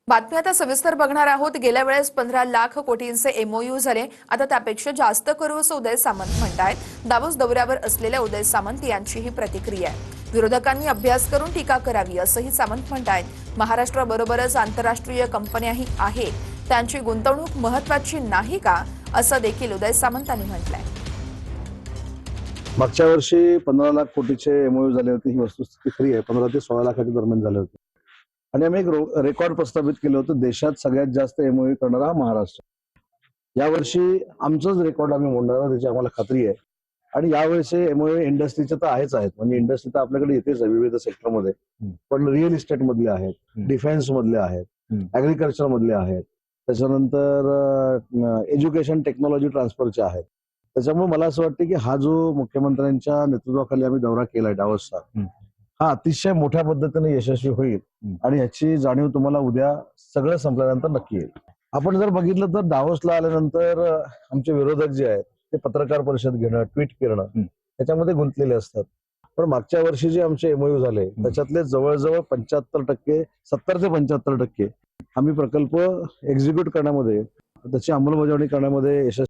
बातमी आता सविस्तर बघणार आहोत। गेल्या वेळेस 15 लाख कोटींचे एमओयू झाले, आता त्यापेक्षा जास्त करू असं उदय सामंत म्हणतायत। दावोस दौऱ्यावर असलेल्या उदय सामंत यांची ही प्रतिक्रिया आहे। विरोधकांनी अभ्यास करून टीका करावी असंही सामंत म्हणतायत। महाराष्ट्राबरोबरच आंतरराष्ट्रीय कंपन्याही आहेत, त्यांची गुंतवणूक महत्त्वाची नाही का, असं देखील उदय सामंतांनी म्हटलंय। मागच्या वर्षी 15 लाख कोटीचे एमओयू झाले होते। ही वस्तुस्थिती खरी आहे। 15 ते 16 लाखाच्या दरम्यान झाले होते आणि आम्ही एक रेकॉर्ड प्रस्थापित केलं होतं। देशात सगळ्यात जास्त एमओयू करणारा हा महाराष्ट्र। यावर्षी आमचंच रेकॉर्ड आम्ही मोडणार त्याची आम्हाला खात्री आहे। आणि यावेळेस एमओयू इंडस्ट्रीचे तर आहेत, म्हणजे इंडस्ट्री तर आपल्याकडे येतेच आहे विविध सेक्टरमध्ये, पण रिअल इस्टेट मधले आहेत, डिफेन्स मधले आहेत, ऍग्रीकल्चर मधले आहेत, त्याच्यानंतर एज्युकेशन टेक्नॉलॉजी ट्रान्सफरचे आहेत। त्याच्यामुळे मला असं वाटतं की हा जो मुख्यमंत्र्यांच्या नेतृत्वाखाली आम्ही दौरा केलाय डावोसचा, हा अतिशय मोठ्या पद्धतीने यशस्वी होईल आणि याची जाणीव तुम्हाला उद्या सगळं संपल्यानंतर नक्की येईल। आपण जर बघितलं तर डावोसला आल्यानंतर आमचे विरोधक जे आहेत ते पत्रकार परिषद घेणं, ट्विट करणं याच्यामध्ये गुंतलेले असतात। पण मागच्या वर्षी जे आमचे एमओयू झाले त्याच्यातले जवळजवळ 75%, 70 ते 75% आम्ही प्रकल्प एक्झिक्यूट करण्यामध्ये, त्याची अंमलबजावणी करण्यामध्ये यशस्वी